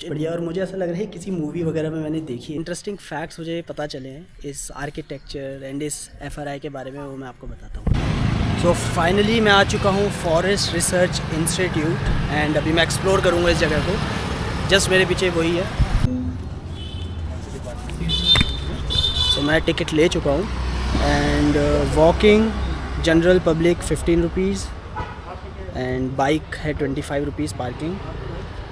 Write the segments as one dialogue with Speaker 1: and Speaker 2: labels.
Speaker 1: बढ़िया। और मुझे ऐसा लग रहा है किसी मूवी वगैरह में मैंने देखी। इंटरेस्टिंग फैक्ट्स मुझे पता चले हैं इस आर्किटेक्चर एंड इस एफआरआई के बारे में, वो मैं आपको बताता हूँ। सो फाइनली मैं आ चुका हूँ फॉरेस्ट रिसर्च इंस्टीट्यूट एंड अभी मैं एक्सप्लोर करूँगा इस जगह को। जस्ट मेरे पीछे वही है। सो मैं टिकट ले चुका हूँ and walking general public 15 rupees and bike है 25 रुपीज़ पार्किंग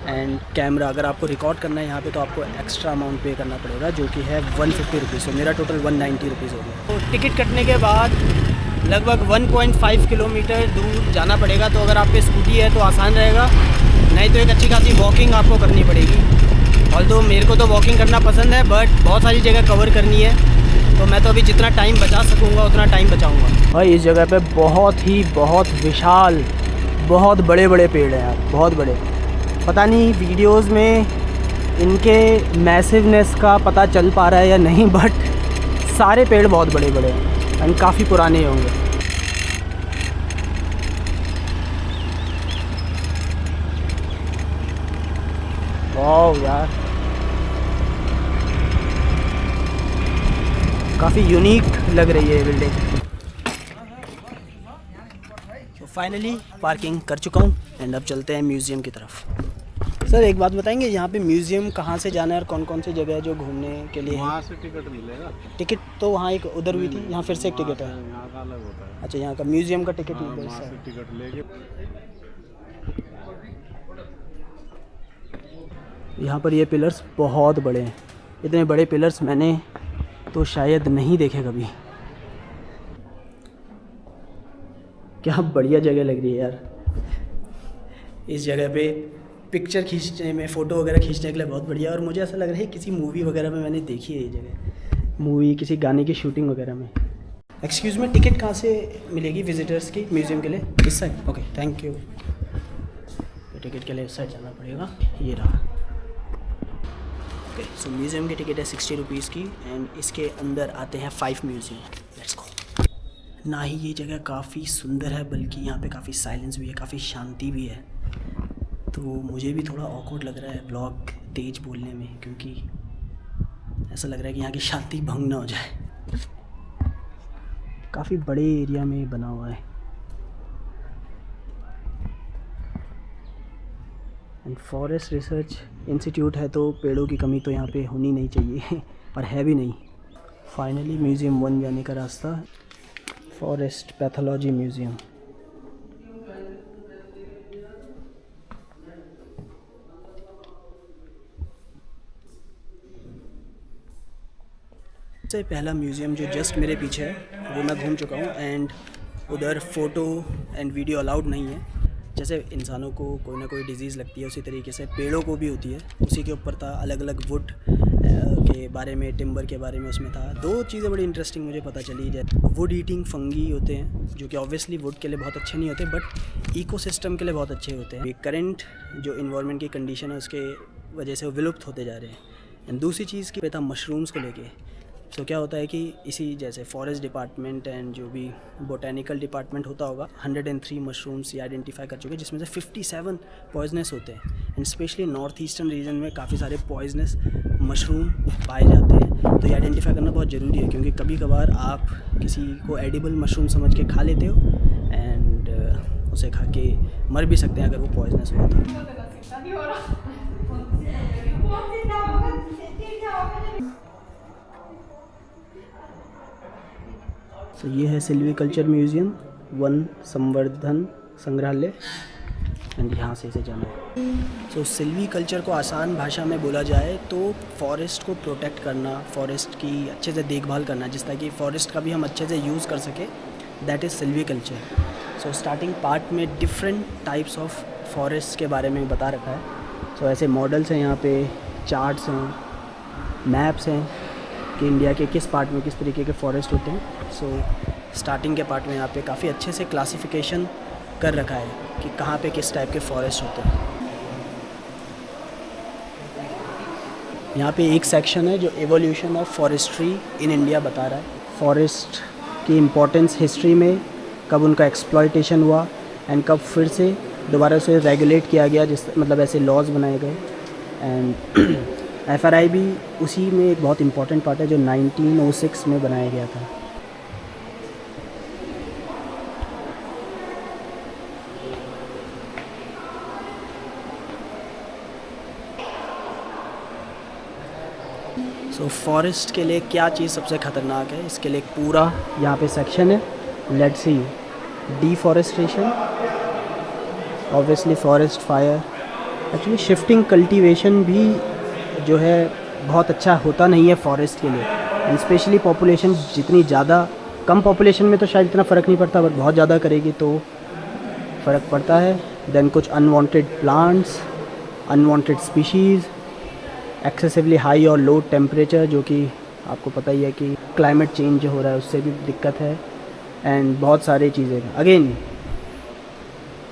Speaker 1: एंड कैमरा अगर आपको रिकॉर्ड करना है यहाँ पे तो आपको एक्स्ट्रा अमाउंट पे करना पड़ेगा जो कि है 150 रुपीज़। तो मेरा टोटल 190 रुपीज़ हो गया। तो टिकट कटने के बाद लगभग 1.5 किलोमीटर दूर जाना पड़ेगा। तो अगर आप पे स्कूटी है तो आसान रहेगा, नहीं तो एक अच्छी खासी वॉकिंग आपको करनी पड़ेगी। ऑल्दो मेरे को तो वॉकिंग करना पसंद है बट बहुत सारी जगह कवर करनी है, तो मैं तो अभी जितना टाइम बचा सकूँगा उतना टाइम बचाऊँगा। भाई इस जगह पे बहुत विशाल बहुत बड़े बड़े पेड़ हैं यार, बहुत बड़े। पता नहीं वीडियोस में इनके मैसिवनेस का पता चल पा रहा है या नहीं, बट सारे पेड़ बहुत बड़े बड़े हैं एंड काफ़ी पुराने होंगे। वाह यार, काफ़ी यूनिक लग रही है ये बिल्डिंग। तो फाइनली पार्किंग कर चुका हूँ एंड अब चलते हैं म्यूज़ियम की तरफ। सर एक बात बताएंगे, यहाँ पे म्यूज़ियम कहाँ से जाना है और कौन कौन सी जगह है जो घूमने के लिए?
Speaker 2: वहाँ से टिकट मिलेगा।
Speaker 1: टिकट तो वहाँ एक उधर हुई थी, यहाँ फिर से एक टिकट है?
Speaker 2: यहाँ का अलग होता है।
Speaker 1: अच्छा, यहाँ का म्यूज़ियम का टिकट
Speaker 2: हाँ,
Speaker 1: मिलता
Speaker 2: वहाँ
Speaker 1: है
Speaker 2: से टिकट लेके।
Speaker 1: यहाँ पर ये पिलर्स बहुत बड़े हैं। इतने बड़े पिलर्स मैंने तो शायद नहीं देखे कभी। क्या बढ़िया जगह लग रही है यार। इस जगह पे पिक्चर खींचने में, फ़ोटो वगैरह खींचने के लिए बहुत बढ़िया। और मुझे ऐसा लग रहा है किसी मूवी वगैरह में मैंने देखी है ये जगह, मूवी किसी गाने की शूटिंग वगैरह में। एक्सक्यूज़ में, टिकट कहाँ से मिलेगी विजिटर्स की म्यूज़ियम के लिए? इस side? Okay thank you. Ticket के लिए इस साइड जाना पड़ेगा, ये रहा। ओके सो म्यूज़ियम की टिकट है 60 रुपीज़ की एंड इसके अंदर आते हैं 5 म्यूज़ियम। Let's go. ना ही ये जगह काफ़ी सुंदर है बल्कि यहाँ पे काफ़ी साइलेंस भी है, काफ़ी शांति भी है। तो मुझे भी थोड़ा ऑकवर्ड लग रहा है ब्लॉग तेज बोलने में, क्योंकि ऐसा लग रहा है कि यहाँ की शांति भंग ना हो जाए। काफ़ी बड़े एरिया में बना हुआ है एंड फॉरेस्ट रिसर्च इंस्टीट्यूट है तो पेड़ों की कमी तो यहाँ पे होनी नहीं चाहिए और है भी नहीं। फाइनली म्यूज़ियम 1 जाने का रास्ता, फॉरेस्ट पैथोलॉजी म्यूज़ियम। सबसे पहला म्यूज़ियम जो जस्ट मेरे पीछे है वो मैं घूम चुका हूँ एंड उधर फ़ोटो एंड वीडियो अलाउड नहीं है। जैसे इंसानों को कोई ना कोई डिजीज़ लगती है उसी तरीके से पेड़ों को भी होती है। उसी के ऊपर था, अलग अलग वुड के बारे में, टिम्बर के बारे में उसमें था। 2 चीज़ें बड़ी इंटरेस्टिंग मुझे पता चली। जैसे वुड ईटिंग फंगी होते हैं जो कि ऑब्वियसली वुड के लिए बहुत अच्छे नहीं होते बट इकोसिस्टम के लिए बहुत अच्छे होते हैं। करंट जो इन्वायरमेंट की कंडीशन है उसके वजह से वो विलुप्त होते जा रहे हैं। एंड दूसरी चीज़ की था मशरूम्स को लेके। तो क्या होता है कि इसी जैसे फॉरेस्ट डिपार्टमेंट एंड जो भी बोटेनिकल डिपार्टमेंट होता होगा 103 मशरूम्स ये आइडेंटिफाई कर चुके हैं जिसमें से 57 पॉइजनस होते हैं and specially north eastern region में काफ़ी सारे पॉइजनस मशरूम पाए जाते हैं। तो ये आइडेंटिफाई करना बहुत ज़रूरी है क्योंकि कभी कभार आप किसी को एडिबल मशरूम समझ के खा लेते हो एंड उसे खा के मर भी सकते हैं अगर वो पॉइजनस हो तो। तो ये है सिल्वीकल्चर म्यूज़ियम 1 संवर्धन संग्रहालय एंड यहाँ से इसे जाना है। तो सिल्वीकल्चर को आसान भाषा में बोला जाए तो फॉरेस्ट को प्रोटेक्ट करना, फॉरेस्ट की अच्छे से देखभाल करना जिस तरह कि फॉरेस्ट का भी हम अच्छे से यूज़ कर सके, that is silviculture. So starting part में डिफरेंट टाइप्स ऑफ फॉरेस्ट के बारे में बता रखा है। सो ऐसे मॉडल्स हैं यहाँ पे, चार्ट्स हैं, मैप्स हैं कि इंडिया के किस पार्ट में किस तरीके के फॉरेस्ट होते हैं। सो स्टार्टिंग के पार्ट में यहाँ पे काफ़ी अच्छे से क्लासिफिकेशन कर रखा है कि कहाँ पे किस टाइप के फॉरेस्ट होते हैं। यहाँ पे एक सेक्शन है जो evolution of forestry in India बता रहा है। फॉरेस्ट की इम्पोर्टेंस हिस्ट्री में, कब उनका एक्सप्लॉयटेशन हुआ एंड कब फिर से दोबारा से रेगुलेट किया गया, जिस मतलब ऐसे लॉज बनाए गए एंड FRI भी उसी में एक बहुत इम्पॉर्टेंट पार्ट है जो 1906 में बनाया गया था। सो फॉरेस्ट के लिए क्या चीज़ सबसे ख़तरनाक है, इसके लिए एक पूरा यहाँ पे सेक्शन है। Let's see, deforestation, obviously forest fire. Actually shifting cultivation भी जो है बहुत अच्छा होता नहीं है फॉरेस्ट के लिए, एंड स्पेशली पॉपुलेशन जितनी ज़्यादा, कम पॉपुलेशन में तो शायद इतना फ़र्क नहीं पड़ता, बट बहुत ज़्यादा करेगी तो फ़र्क पड़ता है। देन कुछ unwanted plants, unwanted species, excessively high और लो टेम्परेचर, जो कि आपको पता ही है कि क्लाइमेट चेंज हो रहा है उससे भी दिक्कत है, एंड बहुत सारी चीज़ें। अगेन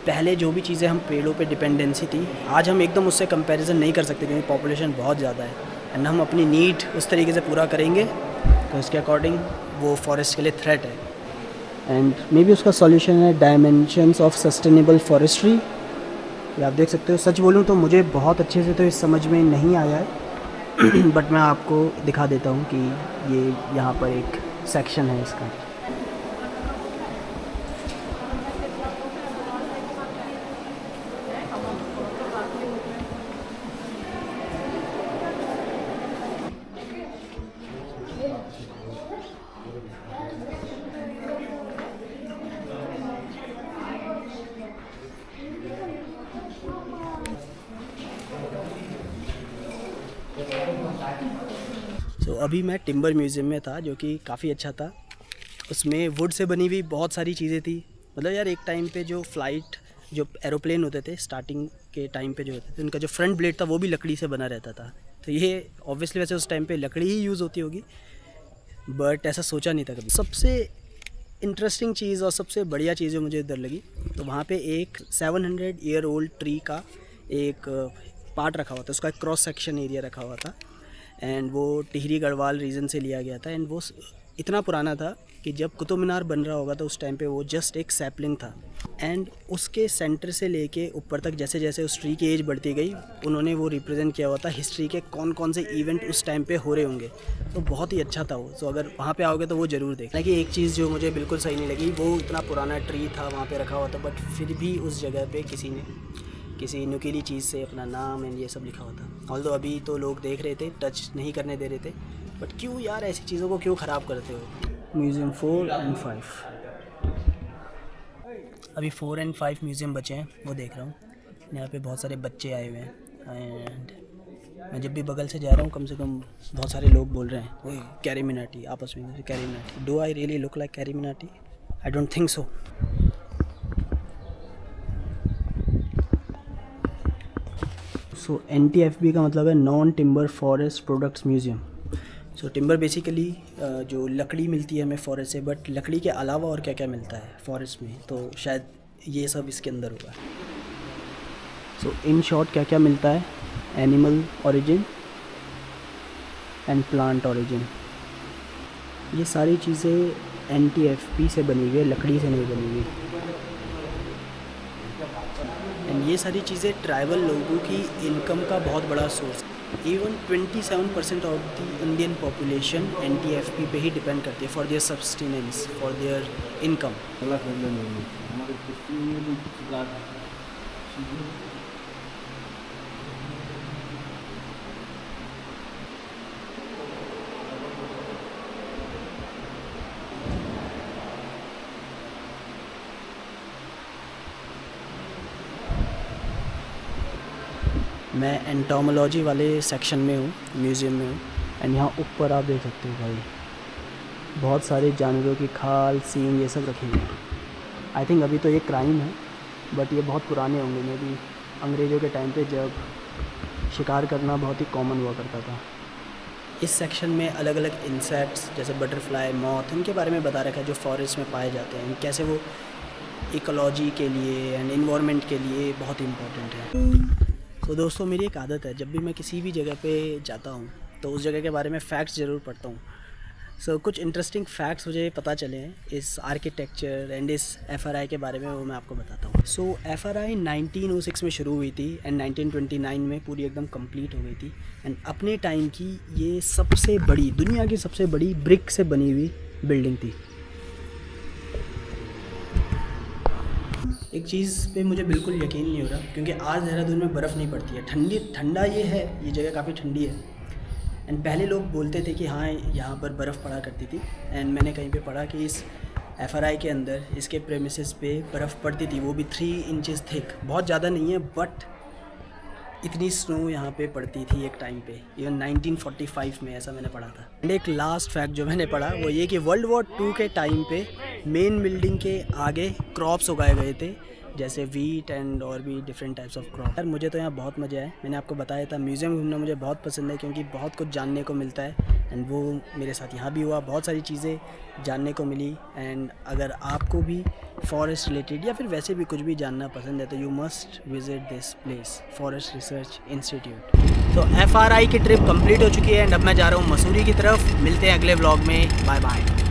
Speaker 1: पहले जो भी चीज़ें हम पेड़ों पे डिपेंडेंसी थी, आज हम एकदम उससे कंपैरिजन नहीं कर सकते क्योंकि पॉपुलेशन बहुत ज़्यादा है, एंड हम अपनी नीड उस तरीके से पूरा करेंगे तो इसके अकॉर्डिंग वो फॉरेस्ट के लिए थ्रेट है। एंड मे बी उसका सॉल्यूशन है डायमेंशंस ऑफ सस्टेनेबल फॉरेस्ट्री। ये आप देख सकते हो। सच बोलूँ तो मुझे बहुत अच्छे से तो इस समझ में नहीं आया है बट मैं आपको दिखा देता हूँ कि ये यहाँ पर एक सेक्शन है इसका। अभी मैं टिम्बर म्यूज़ियम में था जो कि काफ़ी अच्छा था। उसमें वुड से बनी हुई बहुत सारी चीज़ें थी। मतलब यार एक टाइम पे जो फ्लाइट, जो एरोप्लेन होते थे स्टार्टिंग के टाइम पे जो होते थे, उनका जो फ्रंट ब्लेड था वो भी लकड़ी से बना रहता था। तो ये ऑब्वियसली वैसे उस टाइम पे लकड़ी ही यूज़ होती होगी, बट ऐसा सोचा नहीं था कभी। सबसे इंटरेस्टिंग चीज़ और सबसे बढ़िया चीज़ जो मुझे इधर लगी, तो वहाँ पे एक 700 ईयर ओल्ड ट्री का एक पार्ट रखा हुआ था, उसका एक क्रॉस सेक्शन एरिया रखा हुआ था, एंड वो टिहरी गढ़वाल रीजन से लिया गया था। एंड वो इतना पुराना था कि जब कुतुब मीनार बन रहा होगा तो उस टाइम पे वो जस्ट एक सैपलिंग था, एंड उसके सेंटर से लेके ऊपर तक जैसे जैसे उस ट्री की एज बढ़ती गई, उन्होंने वो रिप्रेजेंट किया हुआ था हिस्ट्री के कौन कौन से इवेंट उस टाइम पे हो रहे होंगे। तो बहुत ही अच्छा था वो। तो अगर वहाँ पे आओगे तो वो ज़रूर देखना। कि एक चीज़ जो मुझे बिल्कुल सही नहीं लगी, वो इतना पुराना ट्री था वहाँ पे रखा हुआ था, बट फिर भी उस जगह पे किसी ने किसी नुकीली चीज़ से अपना नाम एंड ये सब लिखा हुआ था। ऑल्दो अभी तो लोग देख रहे थे, टच नहीं करने दे रहे थे, बट क्यों यार ऐसी चीज़ों को क्यों ख़राब करते हो। म्यूज़ियम 4 और 5, अभी 4 और 5 म्यूज़ियम बचे हैं, वो देख रहा हूँ। यहाँ पे बहुत सारे बच्चे आए हुए हैं, एंड मैं जब भी बगल से जा रहा हूँ कम से कम बहुत सारे लोग बोल रहे हैं वही कैरी मिनाटी, आपस में Carry Minati. Do I really look like Carry Minati? I don't think so. So NTFB का मतलब है non timber forest products museum. So timber basically जो लकड़ी मिलती है हमें फॉरेस्ट से, बट लकड़ी के अलावा और क्या क्या मिलता है फॉरेस्ट में, तो शायद ये सब इसके अंदर होगा। सो इन शॉर्ट क्या क्या मिलता है, animal origin and plant origin, ये सारी चीज़ें NTFB से बनी हुई है, लकड़ी से नहीं बनी हुई। एंड ये सारी चीज़ें ट्राइबल लोगों की इनकम का बहुत बड़ा source. Even 27% of the Indian population NTFB पे ही डिपेंड करती है for their subsistence, for their income. मैं एंटोमोलॉजी वाले सेक्शन में हूँ, म्यूज़ियम में हूँ, एंड यहाँ ऊपर आप देख सकते हो भाई बहुत सारे जानवरों की खाल, सींग, ये सब रखे हुए हैं। आई थिंक अभी तो ये क्राइम है, बट ये बहुत पुराने होंगे, मे बी अंग्रेज़ों के टाइम पे जब शिकार करना बहुत ही कॉमन हुआ करता था। इस सेक्शन में अलग अलग इंसेक्ट्स जैसे बटरफ्लाई, मॉथ, इनके बारे में बता रखा है जो फॉरेस्ट में पाए जाते हैं, कैसे वो इकोलॉजी के लिए एंड इन्वायरमेंट के लिए बहुत इम्पोर्टेंट है। तो दोस्तों मेरी एक आदत है, जब भी मैं किसी भी जगह पे जाता हूँ तो उस जगह के बारे में फ़ैक्ट्स ज़रूर पढ़ता हूँ। सो कुछ इंटरेस्टिंग फैक्ट्स मुझे पता चले हैं इस आर्किटेक्चर एंड इस FRI के बारे में, वो मैं आपको बताता हूँ। सो FRI 1906 में शुरू हुई थी एंड 1929 में पूरी एकदम कंप्लीट हो गई थी। एंड अपने टाइम की ये सबसे बड़ी, दुनिया की सबसे बड़ी ब्रिक से बनी हुई बिल्डिंग थी। एक चीज़ पे मुझे बिल्कुल यकीन नहीं हो रहा, क्योंकि आज देहरादून में बर्फ़ नहीं पड़ती है। ठंडा ये है, ये जगह काफ़ी ठंडी है। एंड पहले लोग बोलते थे कि हाँ यहाँ पर बर्फ़ पड़ा करती थी। एंड मैंने कहीं पे पढ़ा कि इस FRI के अंदर, इसके प्रेमिसेस पे बर्फ़ पड़ती थी, वो भी 3 इंचेस थिक। बहुत ज़्यादा नहीं है, बट इतनी स्नो यहाँ पे पड़ती थी एक टाइम पे, इवन 1945 में, ऐसा मैंने पढ़ा था। एंड एक लास्ट फैक्ट जो मैंने पढ़ा वो ये कि World War II के टाइम पे मेन बिल्डिंग के आगे क्रॉप्स उगाए गए थे, जैसे वीट एंड और भी डिफरेंट टाइप्स ऑफ क्रॉप। यार मुझे तो यहाँ बहुत मज़ा आया। मैंने आपको बताया था म्यूज़ियम घूमना मुझे बहुत पसंद है, क्योंकि बहुत कुछ जानने को मिलता है। एंड वो मेरे साथ यहाँ भी हुआ, बहुत सारी चीज़ें जानने को मिली। एंड अगर आपको भी फॉरेस्ट रिलेटेड या फिर वैसे भी कुछ भी जानना पसंद है तो you must visit this place, forest research institute. तो FRI की ट्रिप कंप्लीट हो चुकी है एंड अब मैं जा रहा हूँ मसूरी की तरफ। मिलते हैं अगले व्लॉग में। Bye bye.